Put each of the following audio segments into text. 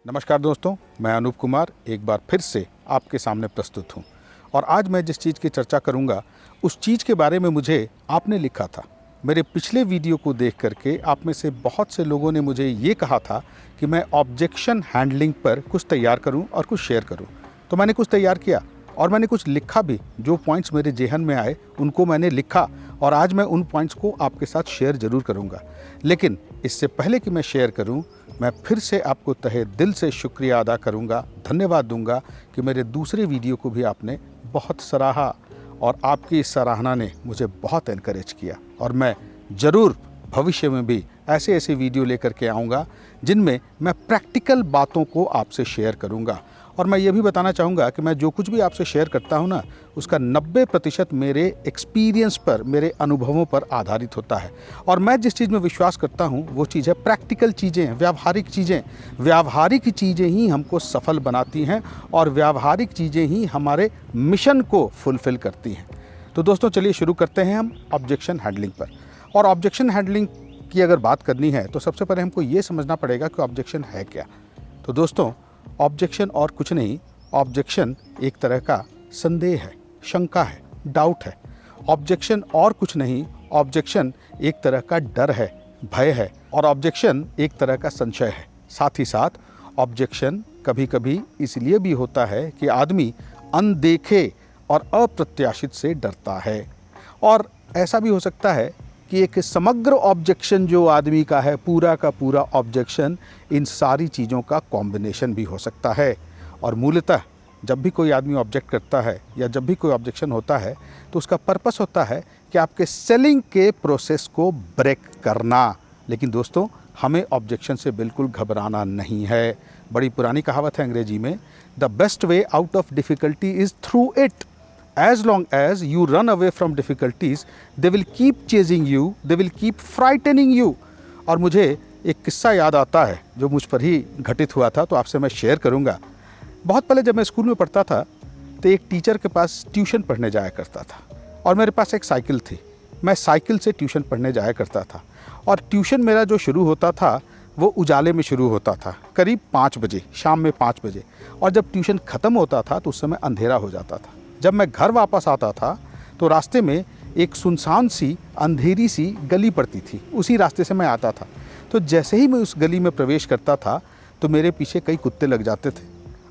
नमस्कार दोस्तों, मैं अनूप कुमार एक बार फिर से आपके सामने प्रस्तुत हूँ। और आज मैं जिस चीज़ की चर्चा करूँगा उस चीज़ के बारे में मुझे आपने लिखा था। मेरे पिछले वीडियो को देख करके आप में से बहुत से लोगों ने मुझे ये कहा था कि मैं ऑब्जेक्शन हैंडलिंग पर कुछ तैयार करूँ और कुछ शेयर करूँ। तो मैंने कुछ तैयार किया और मैंने कुछ लिखा भी। जो पॉइंट्स मेरे जेहन में आए उनको मैंने लिखा और आज मैं उन पॉइंट्स को आपके साथ शेयर ज़रूर करूँगा। लेकिन इससे पहले कि मैं शेयर करूँ, मैं फिर से आपको तहे दिल से शुक्रिया अदा करूंगा, धन्यवाद दूंगा कि मेरे दूसरे वीडियो को भी आपने बहुत सराहा और आपकी इस सराहना ने मुझे बहुत एनकरेज किया। और मैं ज़रूर भविष्य में भी ऐसे ऐसे वीडियो लेकर के आऊँगा जिनमें मैं प्रैक्टिकल बातों को आपसे शेयर करूँगा। और मैं ये भी बताना चाहूँगा कि मैं जो कुछ भी आपसे शेयर करता हूँ ना, उसका 90% मेरे एक्सपीरियंस पर, मेरे अनुभवों पर आधारित होता है। और मैं जिस चीज़ में विश्वास करता हूँ वो चीज़ है प्रैक्टिकल चीज़ें, व्यावहारिक चीज़ें। व्यावहारिक चीज़ें ही हमको सफल बनाती हैं और व्यावहारिक चीज़ें ही हमारे मिशन को फुलफ़िल करती हैं। तो दोस्तों चलिए शुरू करते हैं हम ऑब्जेक्शन हैंडलिंग पर। और ऑब्जेक्शन हैंडलिंग की अगर बात करनी है तो सबसे पहले हमको ये समझना पड़ेगा कि ऑब्जेक्शन है क्या। तो दोस्तों, ऑब्जेक्शन और कुछ नहीं, ऑब्जेक्शन एक तरह का संदेह है, शंका है, डाउट है। ऑब्जेक्शन और कुछ नहीं, ऑब्जेक्शन एक तरह का डर है, भय है। और ऑब्जेक्शन एक तरह का संशय है। साथ ही साथ ऑब्जेक्शन कभी कभी इसलिए भी होता है कि आदमी अनदेखे और अप्रत्याशित से डरता है। और ऐसा भी हो सकता है कि एक समग्र ऑब्जेक्शन जो आदमी का है, पूरा का पूरा ऑब्जेक्शन इन सारी चीज़ों का कॉम्बिनेशन भी हो सकता है। और मूलतः जब भी कोई आदमी ऑब्जेक्ट करता है या जब भी कोई ऑब्जेक्शन होता है तो उसका पर्पस होता है कि आपके सेलिंग के प्रोसेस को ब्रेक करना। लेकिन दोस्तों, हमें ऑब्जेक्शन से बिल्कुल घबराना नहीं है। बड़ी पुरानी कहावत है अंग्रेजी में, the best way out of difficulty is through it. As long as you run away from difficulties, they will keep chasing you, they will keep frightening you। और मुझे एक किस्सा याद आता है जो मुझ पर ही घटित हुआ था, तो आपसे मैं शेयर करूंगा। बहुत पहले जब मैं स्कूल में पढ़ता था तो एक टीचर के पास ट्यूशन पढ़ने जाया करता था और मेरे पास एक साइकिल थी। मैं साइकिल से ट्यूशन पढ़ने जाया करता था और ट्यूशन मेरा जो शुरू होता था वो उजाले में शुरू होता था, करीब 5 बजे, शाम में 5 बजे। और जब ट्यूशन ख़त्म होता था तो उस समय अंधेरा हो जाता था। जब मैं घर वापस आता था तो रास्ते में एक सुनसान सी अंधेरी सी गली पड़ती थी, उसी रास्ते से मैं आता था। तो जैसे ही मैं उस गली में प्रवेश करता था तो मेरे पीछे कई कुत्ते लग जाते थे।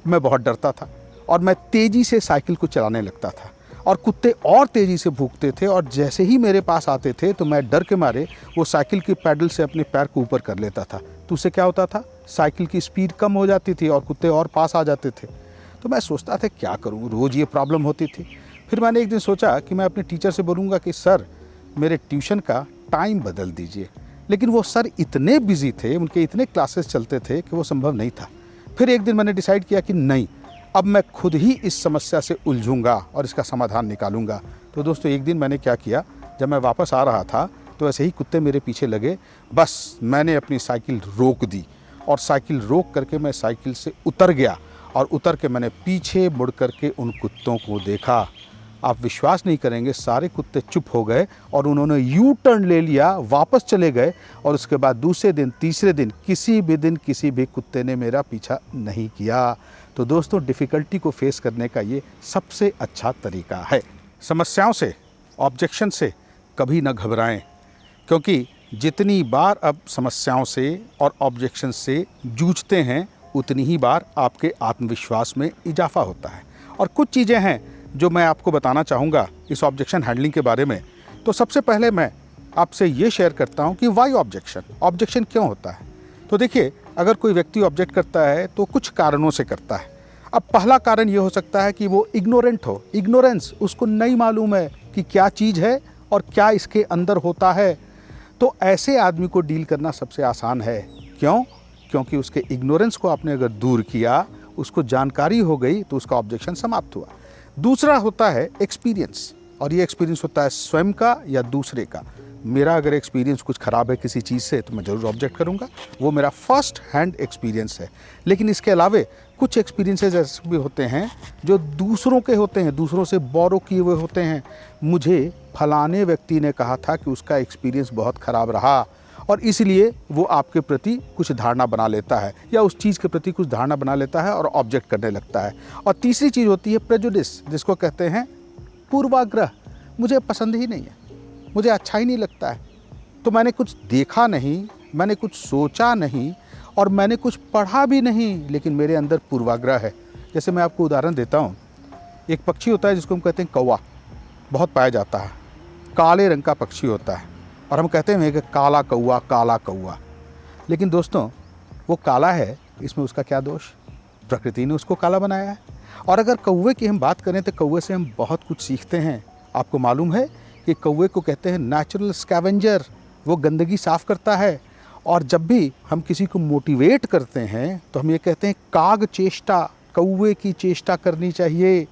मैं बहुत डरता था और मैं तेज़ी से साइकिल को चलाने लगता था और कुत्ते और तेज़ी से भूंकते थे। और जैसे ही मेरे पास आते थे तो मैं डर के मारे वो साइकिल की पैडल से अपने पैर को ऊपर कर लेता था। तो उससे क्या होता था, साइकिल की स्पीड कम हो जाती थी और कुत्ते और पास आ जाते थे। तो मैं सोचता था क्या करूं, रोज़ ये प्रॉब्लम होती थी। फिर मैंने एक दिन सोचा कि मैं अपने टीचर से बोलूँगा कि सर, मेरे ट्यूशन का टाइम बदल दीजिए। लेकिन वो सर इतने बिजी थे, उनके इतने क्लासेस चलते थे कि वो संभव नहीं था। फिर एक दिन मैंने डिसाइड किया कि नहीं, अब मैं खुद ही इस समस्या से उलझूंगा और इसका समाधान निकालूंगा। तो दोस्तों, एक दिन मैंने क्या किया, जब मैं वापस आ रहा था तो ऐसे ही कुत्ते मेरे पीछे लगे। बस मैंने अपनी साइकिल रोक दी और साइकिल रोक करके मैं साइकिल से उतर गया और उतर के मैंने पीछे मुड़ करके उन कुत्तों को देखा। आप विश्वास नहीं करेंगे, सारे कुत्ते चुप हो गए और उन्होंने यू टर्न ले लिया, वापस चले गए। और उसके बाद दूसरे दिन, तीसरे दिन, किसी भी कुत्ते ने मेरा पीछा नहीं किया। तो दोस्तों, डिफ़िकल्टी को फेस करने का ये सबसे अच्छा तरीका है। समस्याओं से, ऑब्जेक्शन से कभी न घबराएं, क्योंकि जितनी बार आप समस्याओं से और ऑब्जेक्शन से जूझते हैं उतनी ही बार आपके आत्मविश्वास में इजाफा होता है। और कुछ चीज़ें हैं जो मैं आपको बताना चाहूँगा इस ऑब्जेक्शन हैंडलिंग के बारे में। तो सबसे पहले मैं आपसे ये शेयर करता हूँ कि वाई ऑब्जेक्शन, ऑब्जेक्शन क्यों होता है। तो देखिए, अगर कोई व्यक्ति ऑब्जेक्ट करता है तो कुछ कारणों से करता है। अब पहला कारण ये हो सकता है कि वो इग्नोरेंट हो, इग्नोरेंस, उसको नहीं मालूम है कि क्या चीज़ है और क्या इसके अंदर होता है। तो ऐसे आदमी को डील करना सबसे आसान है। क्यों? क्योंकि उसके इग्नोरेंस को आपने अगर दूर किया, उसको जानकारी हो गई, तो उसका ऑब्जेक्शन समाप्त हुआ। दूसरा होता है एक्सपीरियंस, और ये एक्सपीरियंस होता है स्वयं का या दूसरे का। मेरा अगर एक्सपीरियंस कुछ ख़राब है किसी चीज़ से तो मैं ज़रूर ऑब्जेक्ट करूँगा, वो मेरा फर्स्ट हैंड एक्सपीरियंस है। लेकिन इसके अलावे कुछ एक्सपीरियंसेस ऐसे भी होते हैं जो दूसरों के होते हैं, दूसरों से बोरो किए हुए होते हैं। मुझे फलाने व्यक्ति ने कहा था कि उसका एक्सपीरियंस बहुत ख़राब रहा और इसलिए वो आपके प्रति कुछ धारणा बना लेता है या उस चीज़ के प्रति कुछ धारणा बना लेता है और ऑब्जेक्ट करने लगता है। और तीसरी चीज़ होती है प्रेजुडिस, जिसको कहते हैं पूर्वाग्रह। मुझे पसंद ही नहीं है, मुझे अच्छा ही नहीं लगता है, तो मैंने कुछ देखा नहीं, मैंने कुछ सोचा नहीं और मैंने कुछ पढ़ा भी नहीं, लेकिन मेरे अंदर पूर्वाग्रह है। जैसे मैं आपको उदाहरण देता हूँ, एक पक्षी होता है जिसको हम कहते हैं कौवा, बहुत पाया जाता है, काले रंग का पक्षी होता है और हम कहते हैं कि काला कौवा, काला कौवा। लेकिन दोस्तों वो काला है, इसमें उसका क्या दोष? प्रकृति ने उसको काला बनाया है। और अगर कौवे की हम बात करें तो कौवे से हम बहुत कुछ सीखते हैं। आपको मालूम है कि कौवे को कहते हैं नेचुरल स्कैवेंजर, वो गंदगी साफ़ करता है। और जब भी हम किसी को मोटिवेट करते हैं तो हम ये कहते हैं काग चेष्टा, कौवे की चेष्टा करनी चाहिए,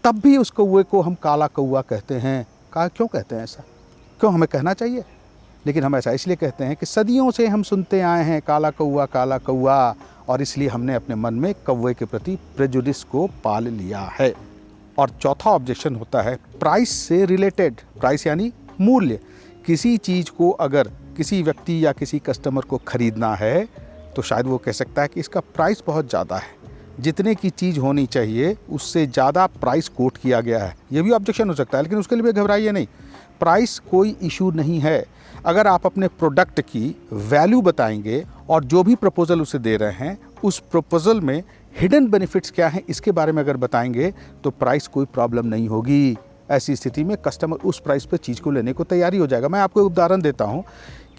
तब भी उस कौवे को हम काला कौवा कहते हैं। क्यों कहते हैं ऐसा? क्यों हमें कहना चाहिए? लेकिन हम ऐसा इसलिए कहते हैं कि सदियों से हम सुनते आए हैं काला कौवा, और इसलिए हमने अपने मन में कौवे के प्रति प्रेजुडिस को पाल लिया है। और चौथा ऑब्जेक्शन होता है प्राइस से रिलेटेड। प्राइस यानी मूल्य। किसी चीज़ को अगर किसी व्यक्ति या किसी कस्टमर को खरीदना है तो शायद वो कह सकता है कि इसका प्राइस बहुत ज़्यादा है, जितने की चीज़ होनी चाहिए उससे ज़्यादा प्राइस कोट किया गया है। ये भी ऑब्जेक्शन हो सकता है, लेकिन उसके लिए घबराइए नहीं, प्राइस कोई इशू नहीं है। अगर आप अपने प्रोडक्ट की वैल्यू बताएंगे और जो भी प्रपोजल उसे दे रहे हैं उस प्रपोजल में हिडन बेनिफिट्स क्या हैं इसके बारे में अगर बताएंगे तो प्राइस कोई प्रॉब्लम नहीं होगी। ऐसी स्थिति में कस्टमर उस प्राइस पर चीज़ को लेने को तैयारी हो जाएगा। मैं आपको एक उदाहरण देता हूँ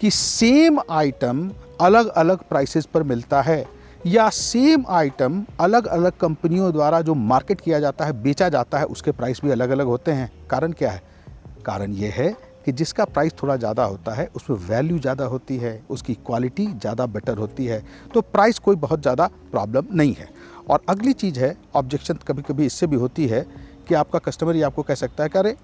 कि सेम आइटम अलग अलग प्राइसेस पर मिलता है या सेम आइटम अलग अलग कंपनियों द्वारा जो मार्केट किया जाता है, बेचा जाता है, उसके प्राइस भी अलग अलग होते हैं। कारण क्या है? कारण ये है कि जिसका प्राइस थोड़ा ज़्यादा होता है उसमें वैल्यू ज़्यादा होती है, उसकी क्वालिटी ज़्यादा बेटर होती है, तो प्राइस कोई बहुत ज़्यादा प्रॉब्लम नहीं है। और अगली चीज़ है ऑब्जेक्शन, कभी कभी इससे भी होती है कि आपका कस्टमर ही आपको कह सकता है कि अरे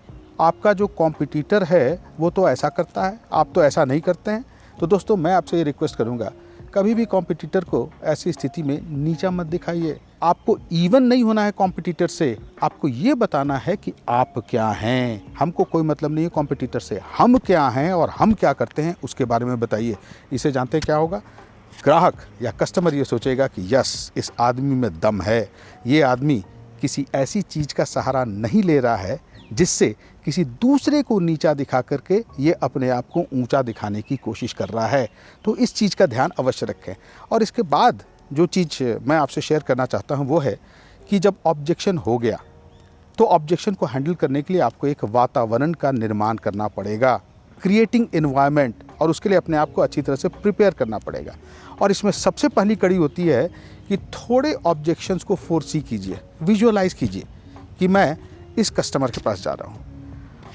आपका जो कॉम्पिटिटर है वो तो ऐसा करता है, आप तो ऐसा नहीं करते हैं। तो दोस्तों मैं आपसे ये रिक्वेस्ट करूँगा, कभी भी कॉम्पिटिटर को ऐसी स्थिति में नीचा मत दिखाइए। आपको इवन नहीं होना है कॉम्पिटिटर से, आपको ये बताना है कि आप क्या हैं। हमको कोई मतलब नहीं है कॉम्पिटिटर से, हम क्या हैं और हम क्या करते हैं उसके बारे में बताइए। इसे जानते क्या होगा? ग्राहक या कस्टमर ये सोचेगा कि यस, इस आदमी में दम है, ये आदमी किसी ऐसी चीज़ का सहारा नहीं ले रहा है जिससे किसी दूसरे को नीचा दिखा करके ये अपने आप को ऊंचा दिखाने की कोशिश कर रहा है। तो इस चीज़ का ध्यान अवश्य रखें। और इसके बाद जो चीज़ मैं आपसे शेयर करना चाहता हूँ वो है कि जब ऑब्जेक्शन हो गया तो ऑब्जेक्शन को हैंडल करने के लिए आपको एक वातावरण का निर्माण करना पड़ेगा, क्रिएटिंग एनवायरनमेंट, और उसके लिए अपने आप को अच्छी तरह से प्रिपेयर करना पड़ेगा। और इसमें सबसे पहली कड़ी होती है कि थोड़े ऑब्जेक्शंस को फोरसी कीजिए, विजुअलाइज कीजिए कि मैं इस कस्टमर के पास जा रहा हूँ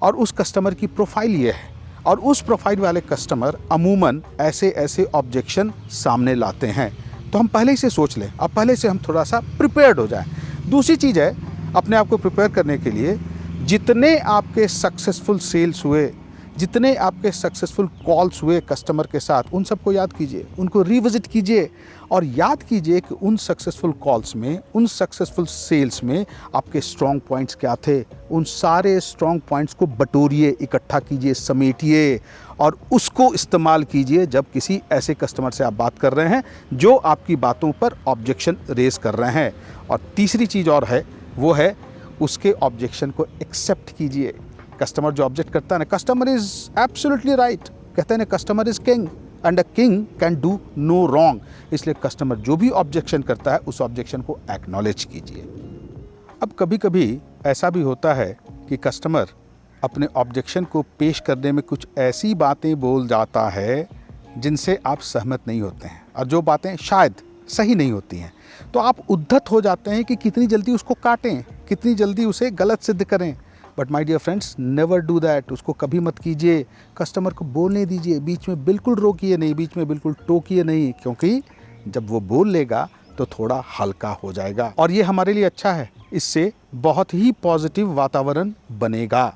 और उस कस्टमर की प्रोफाइल ये है और उस प्रोफाइल वाले कस्टमर अमूमन ऐसे ऐसे ऑब्जेक्शन सामने लाते हैं। तो हम पहले से सोच लें, अब पहले से हम थोड़ा सा प्रिपेयर्ड हो जाएं। दूसरी चीज़ है, अपने आप को प्रिपेयर करने के लिए जितने आपके सक्सेसफुल सेल्स हुए, जितने आपके सक्सेसफुल कॉल्स हुए कस्टमर के साथ, उन सबको याद कीजिए, उनको रिविजिट कीजिए और याद कीजिए कि उन सक्सेसफुल कॉल्स में, उन सक्सेसफुल सेल्स में आपके स्ट्रॉन्ग पॉइंट्स क्या थे। उन सारे स्ट्रॉन्ग पॉइंट्स को बटोरिए, इकट्ठा कीजिए, समेटिए और उसको इस्तेमाल कीजिए जब किसी ऐसे कस्टमर से आप बात कर रहे हैं जो आपकी बातों पर ऑब्जेक्शन रेज कर रहे हैं। और तीसरी चीज़ और है, वो है उसके ऑब्जेक्शन को एक्सेप्ट कीजिए। कस्टमर जो ऑब्जेक्ट करता है ना, कस्टमर इज एब्सोल्युटली राइट, कहते हैं ना customer is king and a king can do no wrong. इसलिए कस्टमर जो भी ऑब्जेक्शन करता है उस ऑब्जेक्शन को एक्नॉलेज कीजिए। अब कभी कभी ऐसा भी होता है कि कस्टमर अपने ऑब्जेक्शन को पेश करने में कुछ ऐसी बातें बोल जाता है जिनसे आप सहमत नहीं होते हैं और जो बातें शायद सही नहीं होती हैं, तो आप उद्धत हो जाते हैं कि कितनी जल्दी उसको काटें, कितनी जल्दी उसे गलत सिद्ध करें। But my dear friends, never do that. उसको कभी मत कीजिए। कस्टमर को बोलने दीजिए, बीच में बिल्कुल रोकिए नहीं, बीच में बिल्कुल टोकिए नहीं, क्योंकि जब वो बोल लेगा तो थोड़ा हल्का हो जाएगा और ये हमारे लिए अच्छा है। इससे बहुत ही पॉजिटिव वातावरण बनेगा।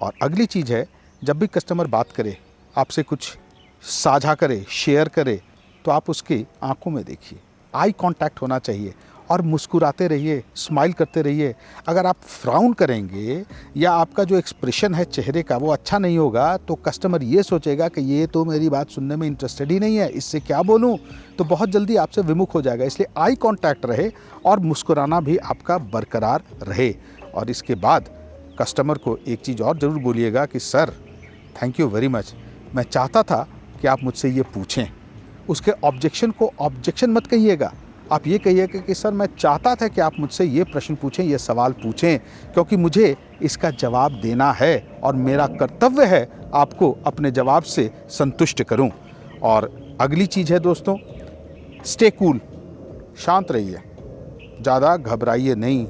और अगली चीज़ है, जब भी कस्टमर बात करे, आपसे कुछ साझा करे, शेयर करे, तो आप उसकी आंखों में देखिए, आई कांटेक्ट होना चाहिए और मुस्कुराते रहिए, स्माइल करते रहिए। अगर आप फ्राउन करेंगे या आपका जो एक्सप्रेशन है चेहरे का वो अच्छा नहीं होगा तो कस्टमर ये सोचेगा कि ये तो मेरी बात सुनने में इंटरेस्टेड ही नहीं है, इससे क्या बोलूं, तो बहुत जल्दी आपसे विमुख हो जाएगा। इसलिए आई कांटेक्ट रहे और मुस्कुराना भी आपका बरकरार रहे। और इसके बाद कस्टमर को एक चीज़ और ज़रूर बोलिएगा कि sir thank you very much, मैं चाहता था कि आप मुझसे ये पूछें। उसके ऑब्जेक्शन को ऑब्जेक्शन मत कहिएगा, आप ये कहिएगा कि सर मैं चाहता था कि आप मुझसे ये प्रश्न पूछें, ये सवाल पूछें, क्योंकि मुझे इसका जवाब देना है और मेरा कर्तव्य है आपको अपने जवाब से संतुष्ट करूं। और अगली चीज़ है दोस्तों, स्टे कूल, शांत रहिए, ज़्यादा घबराइए नहीं,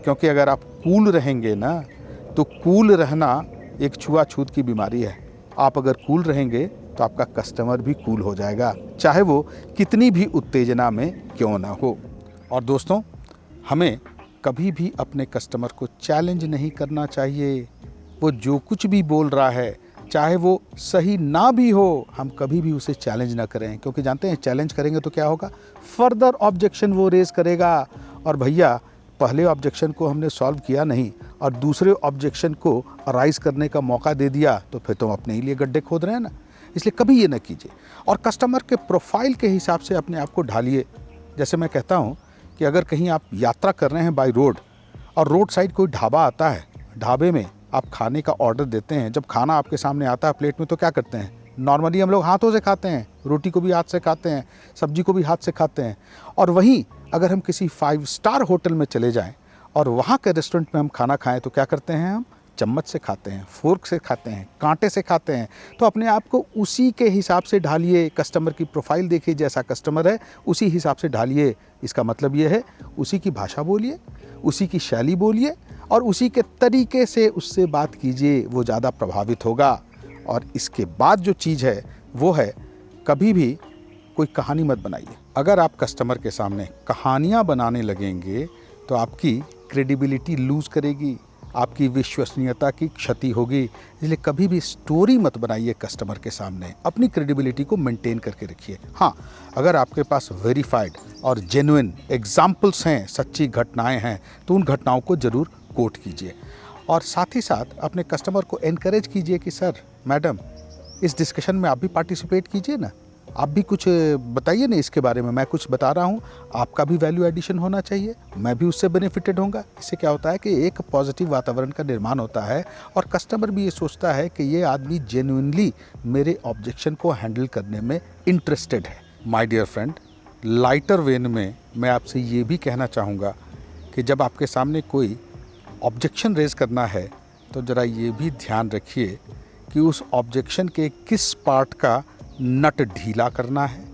क्योंकि अगर आप कूल रहेंगे ना तो कूल रहना एक छुआछूत की बीमारी है। आप अगर कूल रहेंगे तो आपका कस्टमर भी कूल हो जाएगा, चाहे वो कितनी भी उत्तेजना में क्यों ना हो। और दोस्तों, हमें कभी भी अपने कस्टमर को चैलेंज नहीं करना चाहिए। वो जो कुछ भी बोल रहा है, चाहे वो सही ना भी हो, हम कभी भी उसे चैलेंज ना करें, क्योंकि जानते हैं चैलेंज करेंगे तो क्या होगा, फर्दर ऑब्जेक्शन वो रेज करेगा। और भैया, पहले ऑब्जेक्शन को हमने सॉल्व किया नहीं और दूसरे ऑब्जेक्शन को अराइज करने का मौका दे दिया तो फिर तो हम अपने ही लिए गड्ढे खोद रहे हैं ना। इसलिए कभी ये ना कीजिए और कस्टमर के प्रोफाइल के हिसाब से अपने आप को ढालिए। जैसे मैं कहता हूँ कि अगर कहीं आप यात्रा कर रहे हैं बाय रोड और रोड साइड कोई ढाबा आता है, ढाबे में आप खाने का ऑर्डर देते हैं, जब खाना आपके सामने आता है प्लेट में तो क्या करते हैं, नॉर्मली हम लोग हाथों से खाते हैं, रोटी को भी हाथ से खाते हैं, सब्जी को भी हाथ से खाते हैं। और वहीं अगर हम किसी 5 स्टार होटल में चले जाएं और वहाँ के रेस्टोरेंट में हम खाना खाएं तो क्या करते हैं, हम चम्मच से खाते हैं, फोर्क से खाते हैं, कांटे से खाते हैं। तो अपने आप को उसी के हिसाब से ढालिए, कस्टमर की प्रोफाइल देखिए, जैसा कस्टमर है उसी हिसाब से ढालिए। इसका मतलब ये है उसी की भाषा बोलिए, उसी की शैली बोलिए और उसी के तरीके से उससे बात कीजिए, वो ज़्यादा प्रभावित होगा। और इसके बाद जो चीज़ है वो है, कभी भी कोई कहानी मत बनाइए। अगर आप कस्टमर के सामने कहानियाँ बनाने लगेंगे तो आपकी क्रेडिबिलिटी लूज़ करेगी, आपकी विश्वसनीयता की क्षति होगी। इसलिए कभी भी स्टोरी मत बनाइए कस्टमर के सामने, अपनी क्रेडिबिलिटी को मेंटेन करके रखिए। हाँ, अगर आपके पास वेरीफाइड और जेन्युइन एग्जाम्पल्स हैं, सच्ची घटनाएं हैं, तो उन घटनाओं को ज़रूर कोट कीजिए। और साथ ही साथ अपने कस्टमर को एनकरेज कीजिए कि सर, मैडम, इस डिस्कशन में आप भी पार्टिसिपेट कीजिए ना, आप भी कुछ बताइए ना इसके बारे में, मैं कुछ बता रहा हूँ, आपका भी वैल्यू एडिशन होना चाहिए, मैं भी उससे बेनिफिटेड होऊंगा। इससे क्या होता है कि एक पॉजिटिव वातावरण का निर्माण होता है और कस्टमर भी ये सोचता है कि ये आदमी जेन्युइनली मेरे ऑब्जेक्शन को हैंडल करने में इंटरेस्टेड है। My dear friend, lighter vein में मैं आपसे ये भी कहना चाहूँगा कि जब आपके सामने कोई ऑब्जेक्शन रेज करना है तो ज़रा ये भी ध्यान रखिए कि उस ऑब्जेक्शन के किस पार्ट का नट ढीला करना है,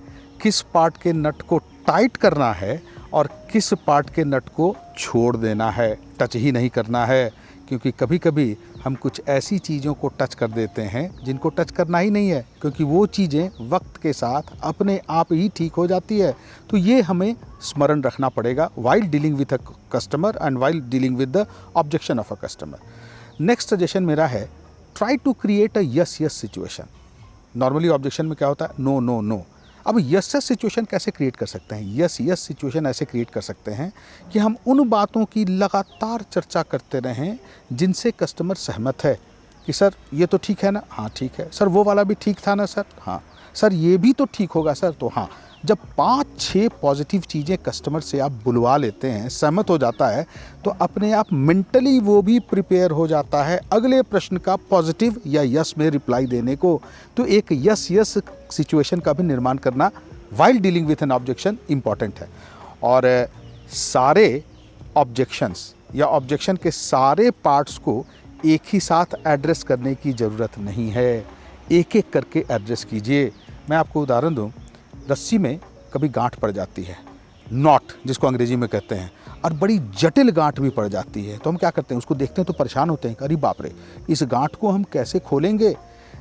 किस पार्ट के नट को टाइट करना है और किस पार्ट के नट को छोड़ देना है, टच ही नहीं करना है। क्योंकि कभी कभी हम कुछ ऐसी चीज़ों को टच कर देते हैं जिनको टच करना ही नहीं है, क्योंकि वो चीज़ें वक्त के साथ अपने आप ही ठीक हो जाती है। तो ये हमें स्मरण रखना पड़ेगा while dealing with a customer and while dealing with the objection of a customer. Next suggestion मेरा है, try to create a yes yes situation. Normally objection में क्या होता है, नो नो नो। अब यस यस सिचुएशन कैसे create कर सकते हैं? यस यस सिचुएशन ऐसे क्रिएट कर सकते हैं कि हम उन बातों की लगातार चर्चा करते रहें जिनसे कस्टमर सहमत है कि सर ये तो ठीक है ना, हाँ ठीक है सर, वो वाला भी ठीक था ना सर, हाँ सर ये भी तो ठीक होगा सर, तो हाँ। जब 5-6 पॉजिटिव चीज़ें कस्टमर से आप बुलवा लेते हैं, सहमत हो जाता है, तो अपने आप मेंटली वो भी प्रिपेयर हो जाता है अगले प्रश्न का पॉजिटिव या यस में रिप्लाई देने को। तो एक यस यस सिचुएशन का भी निर्माण करना while dealing with an objection important है। और सारे ऑब्जेक्शंस या ऑब्जेक्शन के सारे पार्ट्स को एक ही साथ एड्रेस करने की ज़रूरत नहीं है, एक एक करके एड्रेस कीजिए। मैं आपको उदाहरण दूं, रस्सी में कभी गांठ पड़ जाती है, नॉट जिसको अंग्रेजी में कहते हैं, और बड़ी जटिल गांठ भी पड़ जाती है। तो हम क्या करते हैं, उसको देखते हैं तो परेशान होते हैं, अरे बाप रे, इस गांठ को हम कैसे खोलेंगे।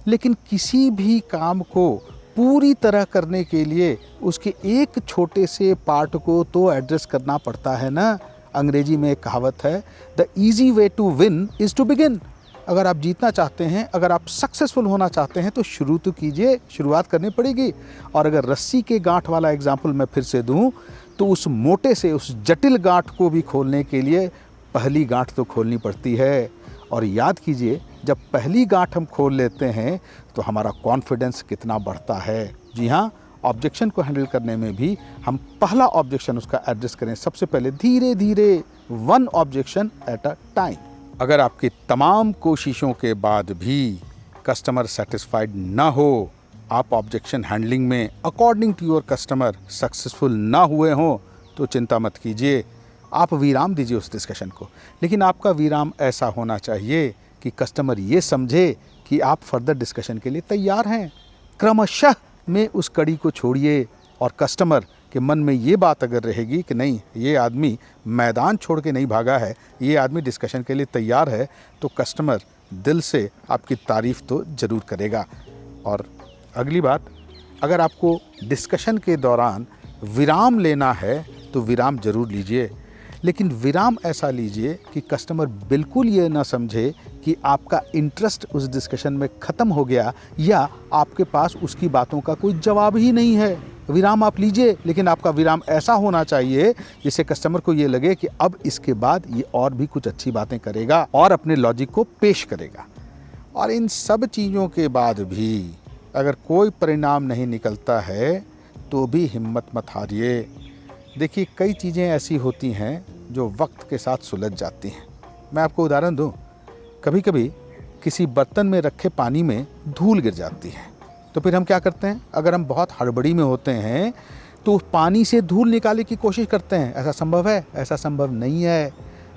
लेकिन किसी भी काम को पूरी तरह करने के लिए उसके एक छोटे से पार्ट को तो एड्रेस करना पड़ता है ना। अंग्रेजी में एक कहावत है, the easy way to win is to begin. अगर आप जीतना चाहते हैं, अगर आप सक्सेसफुल होना चाहते हैं तो शुरू तो कीजिए, शुरुआत करनी पड़ेगी। और अगर रस्सी के गांठ वाला एग्जाम्पल मैं फिर से दूं तो उस मोटे से उस जटिल गांठ को भी खोलने के लिए पहली गांठ तो खोलनी पड़ती है। और याद कीजिए, जब पहली गांठ हम खोल लेते हैं तो हमारा कॉन्फिडेंस कितना बढ़ता है। जी हाँ, ऑब्जेक्शन को हैंडल करने में भी हम पहला ऑब्जेक्शन उसका एड्रेस करें सबसे पहले, धीरे धीरे, one objection at a time. अगर आपकी तमाम कोशिशों के बाद भी कस्टमर सेटिस्फाइड ना हो, आप ऑब्जेक्शन हैंडलिंग में according to your customer successful ना हुए हों, तो चिंता मत कीजिए, आप विराम दीजिए उस डिस्कशन को। लेकिन आपका विराम ऐसा होना चाहिए कि कस्टमर ये समझे कि आप फर्दर डिस्कशन के लिए तैयार हैं। क्रमशः में उस कड़ी को छोड़िए और कस्टमर के मन में ये बात अगर रहेगी कि नहीं, ये आदमी मैदान छोड़ के नहीं भागा है, ये आदमी डिस्कशन के लिए तैयार है, तो कस्टमर दिल से आपकी तारीफ़ तो ज़रूर करेगा। और अगली बात, अगर आपको डिस्कशन के दौरान विराम लेना है तो विराम ज़रूर लीजिए, लेकिन विराम ऐसा लीजिए कि कस्टमर बिल्कुल ये ना समझे कि आपका इंटरेस्ट उस डिस्कशन में ख़त्म हो गया या आपके पास उसकी बातों का कोई जवाब ही नहीं है। विराम आप लीजिए, लेकिन आपका विराम ऐसा होना चाहिए जिससे कस्टमर को ये लगे कि अब इसके बाद ये और भी कुछ अच्छी बातें करेगा और अपने लॉजिक को पेश करेगा। और इन सब चीज़ों के बाद भी अगर कोई परिणाम नहीं निकलता है तो भी हिम्मत मत हारिए। देखिए, कई चीज़ें ऐसी होती हैं जो वक्त के साथ सुलझ जाती हैं। मैं आपको उदाहरण दूं, कभी कभी किसी बर्तन में रखे पानी में धूल गिर जाती है, तो फिर हम क्या करते हैं, अगर हम बहुत हड़बड़ी में होते हैं तो पानी से धूल निकालने की कोशिश करते हैं। ऐसा संभव है? ऐसा संभव नहीं है।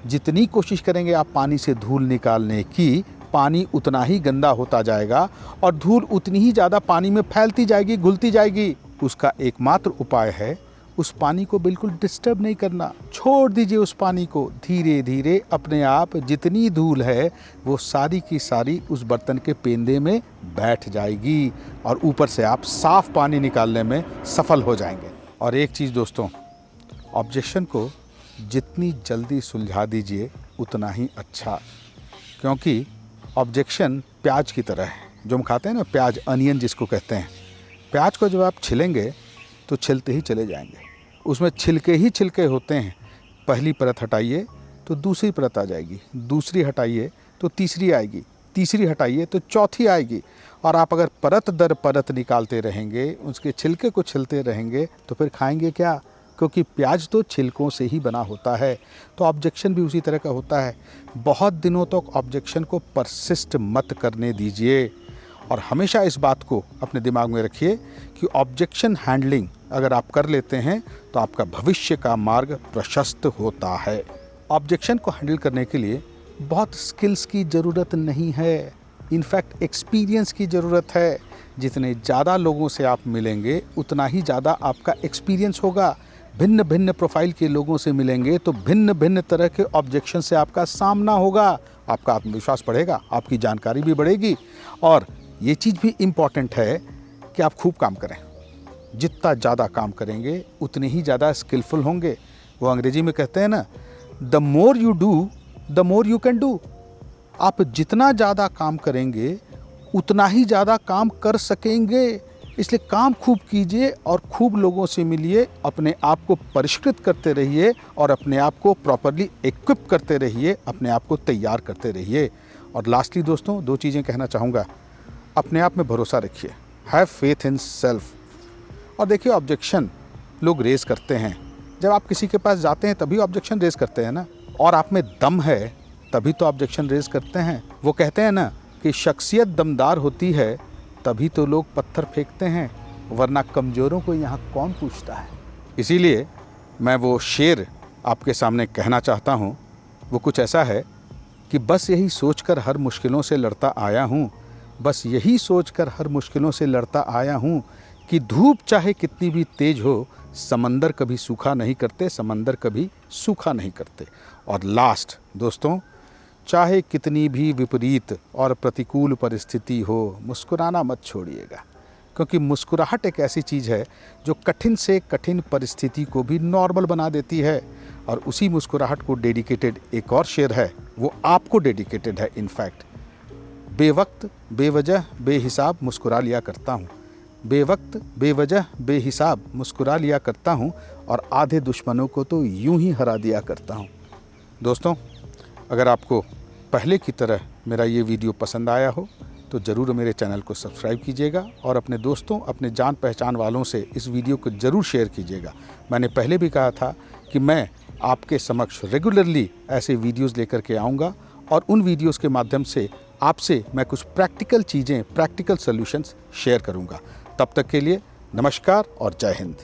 जितनी कोशिश करेंगे आप पानी से धूल निकालने की, पानी उतना ही गंदा होता जाएगा और धूल उतनी ही ज़्यादा पानी में फैलती जाएगी, घुलती जाएगी। उसका एकमात्र उपाय है उस पानी को बिल्कुल डिस्टर्ब नहीं करना, छोड़ दीजिए उस पानी को। धीरे धीरे अपने आप जितनी धूल है वो सारी की सारी उस बर्तन के पेंदे में बैठ जाएगी और ऊपर से आप साफ पानी निकालने में सफल हो जाएंगे। और एक चीज़ दोस्तों, ऑब्जेक्शन को जितनी जल्दी सुलझा दीजिए उतना ही अच्छा, क्योंकि ऑब्जेक्शन प्याज की तरह है जो हम खाते हैं ना, प्याज, अनियन जिसको कहते हैं। प्याज को जब आप छिलेंगे तो छिलते ही चले जाएंगे, उसमें छिलके ही छिलके होते हैं। पहली परत हटाइए तो दूसरी परत आ जाएगी, दूसरी हटाइए तो तीसरी आएगी, तीसरी हटाइए तो चौथी आएगी। और आप अगर परत दर परत निकालते रहेंगे, उसके छिलके को छिलते रहेंगे, तो फिर खाएंगे क्या? क्योंकि प्याज तो छिलकों से ही बना होता है। तो ऑब्जेक्शन भी उसी तरह का होता है। बहुत दिनों तक ऑब्जेक्शन को परसिस्ट मत करने दीजिए और हमेशा इस बात को अपने दिमाग में रखिए कि ऑब्जेक्शन हैंडलिंग अगर आप कर लेते हैं तो आपका भविष्य का मार्ग प्रशस्त होता है। ऑब्जेक्शन को हैंडल करने के लिए बहुत स्किल्स की ज़रूरत नहीं है, इनफैक्ट एक्सपीरियंस की ज़रूरत है। जितने ज़्यादा लोगों से आप मिलेंगे उतना ही ज़्यादा आपका एक्सपीरियंस होगा। भिन्न भिन्न प्रोफाइल के लोगों से मिलेंगे तो भिन्न भिन्न तरह के ऑब्जेक्शन से आपका सामना होगा, आपका आत्मविश्वास बढ़ेगा, आपकी जानकारी भी बढ़ेगी। और ये चीज़ भी इम्पॉर्टेंट है कि आप खूब काम करें। जितना ज़्यादा काम करेंगे उतने ही ज़्यादा स्किलफुल होंगे। वो अंग्रेजी में कहते हैं ना, the more you do the more you can do. आप जितना ज़्यादा काम करेंगे उतना ही ज़्यादा काम कर सकेंगे। इसलिए काम खूब कीजिए और खूब लोगों से मिलिए, अपने आप को परिष्कृत करते रहिए और अपने आप को प्रॉपरली इक्विप करते रहिए, अपने आप को तैयार करते रहिए। और लास्टली दोस्तों, दो चीज़ें कहना चाहूँगा। अपने आप में भरोसा रखिए, हैव फेथ इन सेल्फ। और देखिए, ऑब्जेक्शन लोग रेज़ करते हैं, जब आप किसी के पास जाते हैं तभी ऑब्जेक्शन रेज़ करते हैं ना। और आप में दम है तभी तो ऑब्जेक्शन रेज़ करते हैं। वो कहते हैं ना कि शख्सियत दमदार होती है तभी तो लोग पत्थर फेंकते हैं, वरना कमज़ोरों को यहाँ कौन पूछता है। इसीलिए मैं वो शेर आपके सामने कहना चाहता हूँ। वो कुछ ऐसा है कि बस यही सोचकर हर मुश्किलों से लड़ता आया हूँ, बस यही सोचकर हर मुश्किलों से लड़ता आया हूँ कि धूप चाहे कितनी भी तेज हो, समंदर कभी सूखा नहीं करते, समंदर कभी सूखा नहीं करते। और लास्ट दोस्तों, चाहे कितनी भी विपरीत और प्रतिकूल परिस्थिति हो, मुस्कुराना मत छोड़िएगा, क्योंकि मुस्कुराहट एक ऐसी चीज़ है जो कठिन से कठिन परिस्थिति को भी नॉर्मल बना देती है। और उसी मुस्कुराहट को डेडिकेटेड एक और शेर है, वो आपको डेडिकेटेड है। इनफैक्ट, बेवक्त बेवजह बेहिसाब मुस्कुरा लिया करता हूँ, बेवक्त बेवजह बेहिसाब मुस्कुरा लिया करता हूँ और आधे दुश्मनों को तो यूं ही हरा दिया करता हूँ। दोस्तों, अगर आपको पहले की तरह मेरा ये वीडियो पसंद आया हो तो ज़रूर मेरे चैनल को सब्सक्राइब कीजिएगा और अपने दोस्तों, अपने जान पहचान वालों से इस वीडियो को ज़रूर शेयर कीजिएगा। मैंने पहले भी कहा था कि मैं आपके समक्ष रेगुलरली ऐसे वीडियोस लेकर के आऊँगा और उन वीडियोस के माध्यम से आपसे मैं कुछ प्रैक्टिकल चीज़ें, प्रैक्टिकल सॉल्यूशंस शेयर करूँगा। तब तक के लिए नमस्कार और जय हिंद।